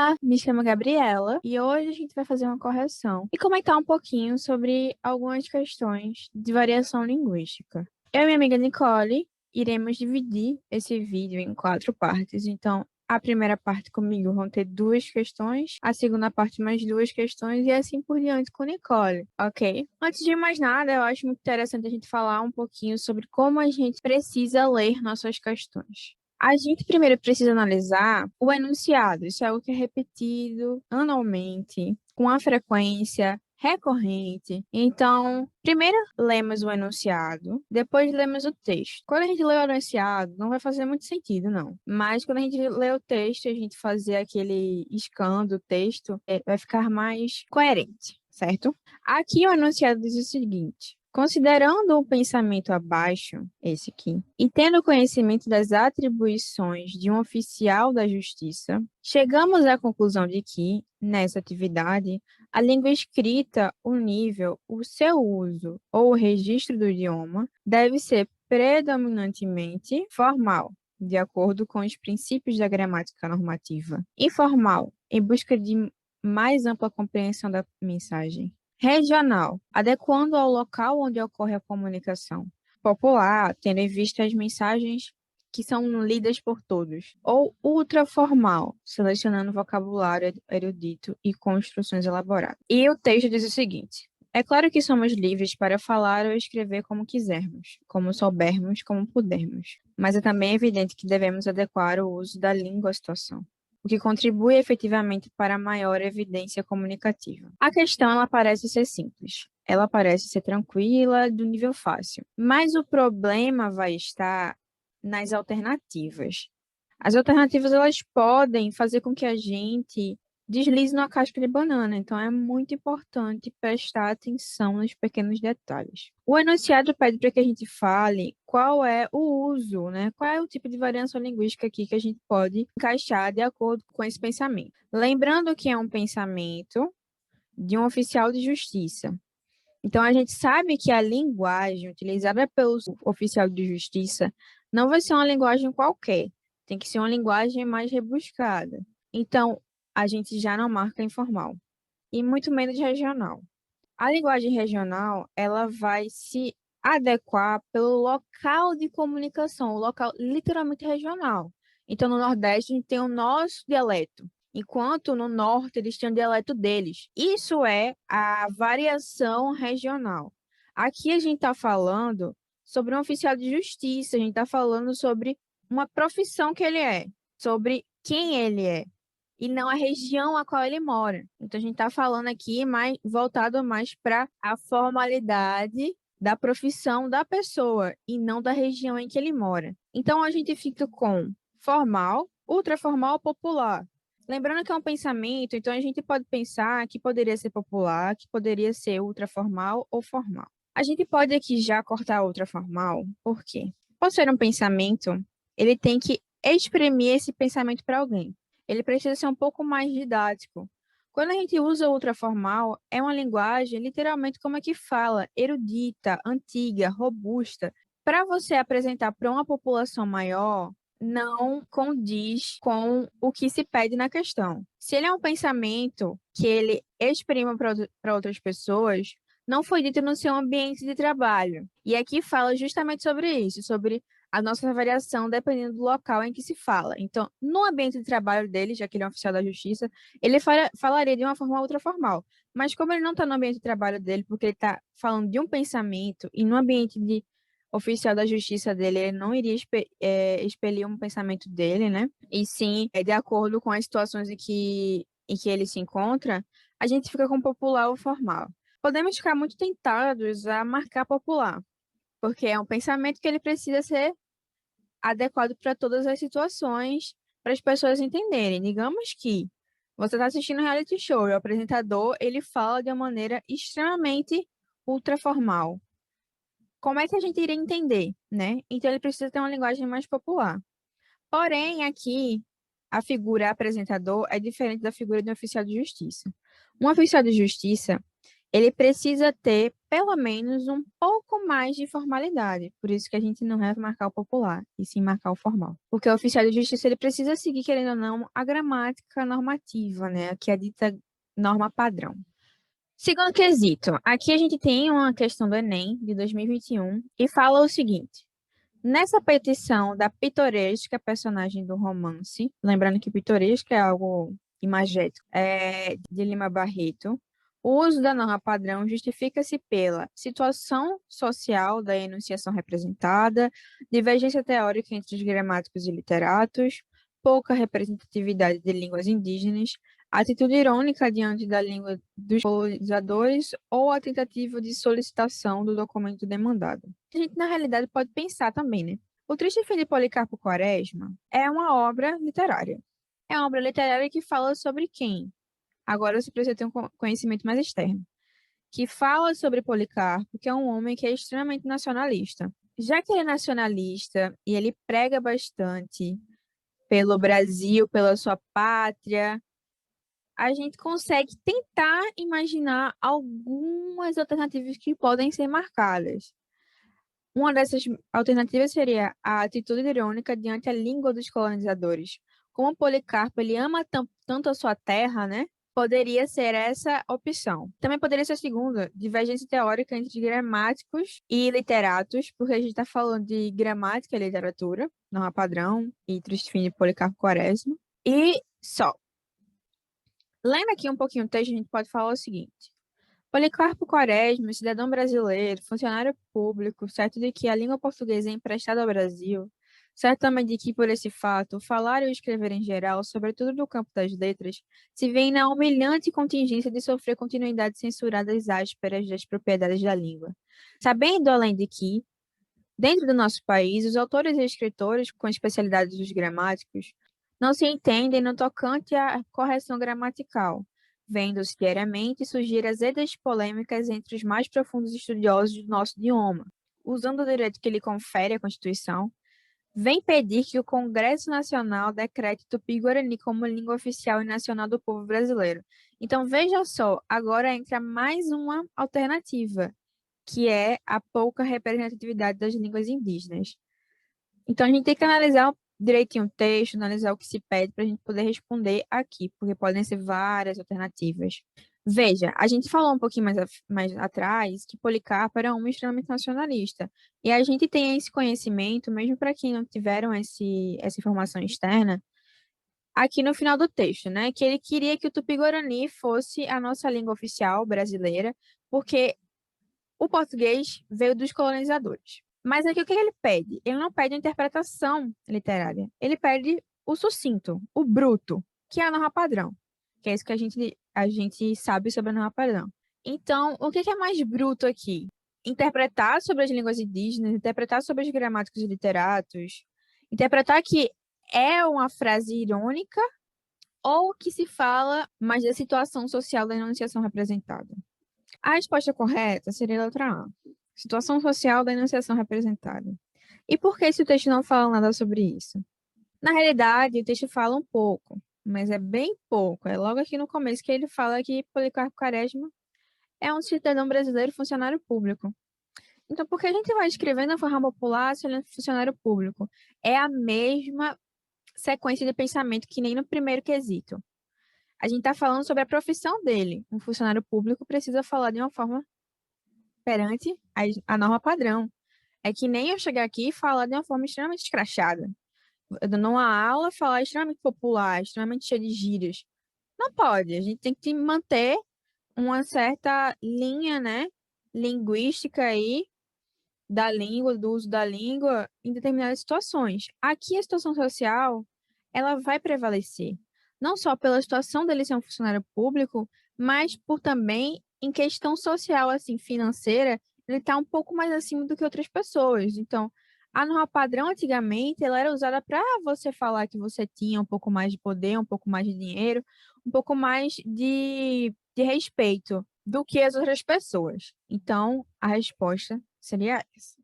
Olá, me chamo Gabriela e hoje a gente vai fazer uma correção e comentar um pouquinho sobre algumas questões de variação linguística. Eu e minha amiga Nicole iremos dividir esse vídeo em 4 partes. Então, a primeira parte comigo vão ter 2 questões, a segunda parte mais 2 questões e assim por diante com Nicole, ok? Antes de mais nada, eu acho muito interessante a gente falar um pouquinho sobre como a gente precisa ler nossas questões. A gente primeiro precisa analisar o enunciado. Isso é algo que é repetido anualmente, com uma frequência recorrente. Então, primeiro lemos o enunciado, depois lemos o texto. Quando a gente lê o enunciado, não vai fazer muito sentido, não. Mas quando a gente lê o texto, a gente fazer aquele scan do texto, vai ficar mais coerente, certo? Aqui o enunciado diz o seguinte: considerando o pensamento abaixo, esse aqui, e tendo conhecimento das atribuições de um oficial da justiça, chegamos à conclusão de que, nessa atividade, a língua escrita, o nível, o seu uso ou o registro do idioma deve ser predominantemente formal, de acordo com os princípios da gramática normativa. Informal, em busca de mais ampla compreensão da mensagem. Regional, adequando ao local onde ocorre a comunicação. Popular, tendo em vista as mensagens que são lidas por todos. Ou ultraformal, selecionando vocabulário erudito e construções elaboradas. E o texto diz o seguinte: é claro que somos livres para falar ou escrever como quisermos, como soubermos, como pudermos. Mas é também evidente que devemos adequar o uso da língua à situação, o que contribui efetivamente para a maior evidência comunicativa. A questão, ela parece ser simples, ela parece ser tranquila, do nível fácil, mas o problema vai estar nas alternativas. As alternativas, elas podem fazer com que a gente deslize numa casca de banana, então é muito importante prestar atenção nos pequenos detalhes. O enunciado pede para que a gente fale qual é o uso, né? Qual é o tipo de variação linguística aqui que a gente pode encaixar de acordo com esse pensamento. Lembrando que é um pensamento de um oficial de justiça. Então, a gente sabe que a linguagem utilizada pelo oficial de justiça não vai ser uma linguagem qualquer, tem que ser uma linguagem mais rebuscada. Então, a gente já não marca informal, e muito menos regional. A linguagem regional, ela vai se adequar pelo local de comunicação, o local literalmente regional. Então, no Nordeste, a gente tem o nosso dialeto, enquanto no Norte eles têm o dialeto deles. Isso é a variação regional. Aqui a gente está falando sobre um oficial de justiça, a gente está falando sobre uma profissão que ele é, sobre quem ele é e não a região a qual ele mora. Então, a gente está falando aqui mais voltado mais para a formalidade da profissão da pessoa e não da região em que ele mora. Então, a gente fica com formal, ultraformal, popular. Lembrando que é um pensamento, então a gente pode pensar que poderia ser popular, que poderia ser ultraformal ou formal. A gente pode aqui já cortar ultraformal, por quê? Por ser um pensamento, ele tem que exprimir esse pensamento para alguém. Ele precisa ser um pouco mais didático. Quando a gente usa ultraformal, é uma linguagem literalmente como é que fala, erudita, antiga, robusta. Para você apresentar para uma população maior, não condiz com o que se pede na questão. Se ele é um pensamento que ele exprima para outras pessoas, não foi dito no seu ambiente de trabalho. E aqui fala justamente sobre isso, sobre a nossa variação dependendo do local em que se fala. Então, no ambiente de trabalho dele, já que ele é um oficial da justiça, ele falaria de uma forma ultraformal. Mas como ele não está no ambiente de trabalho dele, porque ele está falando de um pensamento, e no ambiente de oficial da justiça dele, ele não iria expelir um pensamento dele, né? E sim, de acordo com as situações em que ele se encontra, a gente fica com popular ou formal. Podemos ficar muito tentados a marcar popular, porque é um pensamento que ele precisa ser adequado para todas as situações, para as pessoas entenderem. Digamos que você está assistindo um reality show e o apresentador ele fala de uma maneira extremamente ultraformal. Como é que a gente iria entender, né? Então ele precisa ter uma linguagem mais popular. Porém, aqui a figura apresentador é diferente da figura de um oficial de justiça. Um oficial de justiça, ele precisa ter pelo menos um pouco mais de formalidade. Por isso que a gente não deve marcar o popular, e sim marcar o formal. Porque o oficial de justiça ele precisa seguir, querendo ou não, a gramática normativa, né? Que é a dita norma padrão. Segundo quesito, aqui a gente tem uma questão do Enem de 2021 e fala o seguinte: nessa petição da pitoresca personagem do romance, lembrando que pitoresca é algo imagético, de Lima Barreto, o uso da norma padrão justifica-se pela situação social da enunciação representada, divergência teórica entre os gramáticos e literatos, pouca representatividade de línguas indígenas, atitude irônica diante da língua dos colonizadores ou a tentativa de solicitação do documento demandado. A gente, na realidade, pode pensar também, né? O Triste Fim de Policarpo Quaresma é uma obra literária. É uma obra literária que fala sobre quem? Agora você precisa ter um conhecimento mais externo. Que fala sobre Policarpo, que é um homem que é extremamente nacionalista. Já que ele é nacionalista e ele prega bastante pelo Brasil, pela sua pátria, a gente consegue tentar imaginar algumas alternativas que podem ser marcadas. Uma dessas alternativas seria a atitude irônica diante a língua dos colonizadores. Como Policarpo ele ama tanto a sua terra, né? Poderia ser essa opção. Também poderia ser a segunda, divergência teórica entre gramáticos e literatos, porque a gente está falando de gramática e literatura, norma padrão e Tristfine Policarpo Quaresma. E só. Lendo aqui um pouquinho o texto, a gente pode falar o seguinte. Policarpo Quaresma, cidadão brasileiro, funcionário público, certo de que a língua portuguesa é emprestada ao Brasil, certo também de que, por esse fato, o falar e o escrever em geral, sobretudo no campo das letras, se vê na humilhante contingência de sofrer continuidades censuradas ásperas das propriedades da língua. Sabendo, além de que, dentro do nosso país, os autores e escritores, com especialidades dos gramáticos, não se entendem no tocante à correção gramatical, vendo-se diariamente surgir azedas polêmicas entre os mais profundos estudiosos do nosso idioma. Usando o direito que lhe confere a Constituição, vem pedir que o Congresso Nacional decrete Tupi-Guarani como língua oficial e nacional do povo brasileiro. Então, veja só, agora entra mais uma alternativa, que é a pouca representatividade das línguas indígenas. Então, a gente tem que analisar direitinho o texto, analisar o que se pede para a gente poder responder aqui, porque podem ser várias alternativas. Veja, a gente falou um pouquinho mais atrás que Policarpo era um homem extremamente nacionalista. E a gente tem esse conhecimento, mesmo para quem não tiveram essa informação externa, aqui no final do texto, né? Que ele queria que o Tupi-Guarani fosse a nossa língua oficial brasileira, porque o português veio dos colonizadores. Mas aqui o que ele pede? Ele não pede a interpretação literária. Ele pede o sucinto, o bruto, que é a norma padrão. Que é isso que a gente sabe sobre a norma padrão. Então, o que é mais bruto aqui? Interpretar sobre as línguas indígenas, interpretar sobre os gramáticos e literatos, interpretar que é uma frase irônica ou que se fala mais da situação social da enunciação representada. A resposta correta seria a letra A. Situação social da enunciação representada. E por que esse texto não fala nada sobre isso? Na realidade, o texto fala um pouco, mas é bem pouco. É logo aqui no começo que ele fala que Policarpo Quaresma é um cidadão brasileiro funcionário público. Então, por que a gente vai escrevendo na forma popular se ele é funcionário público? É a mesma sequência de pensamento que nem no primeiro quesito. A gente está falando sobre a profissão dele. Um funcionário público precisa falar de uma forma perante a norma padrão. É que nem eu chegar aqui e falar de uma forma extremamente escrachada. Eu dando uma aula, falar extremamente popular, extremamente cheia de gírias. Não pode. A gente tem que manter uma certa linha, né, linguística aí da língua, do uso da língua em determinadas situações. Aqui a situação social, ela vai prevalecer, não só pela situação dele ser um funcionário público, mas por também em questão social, assim, financeira, ele está um pouco mais acima do que outras pessoas. Então, a norma padrão, antigamente, ela era usada para você falar que você tinha um pouco mais de poder, um pouco mais de dinheiro, um pouco mais de respeito do que as outras pessoas. Então, a resposta seria essa.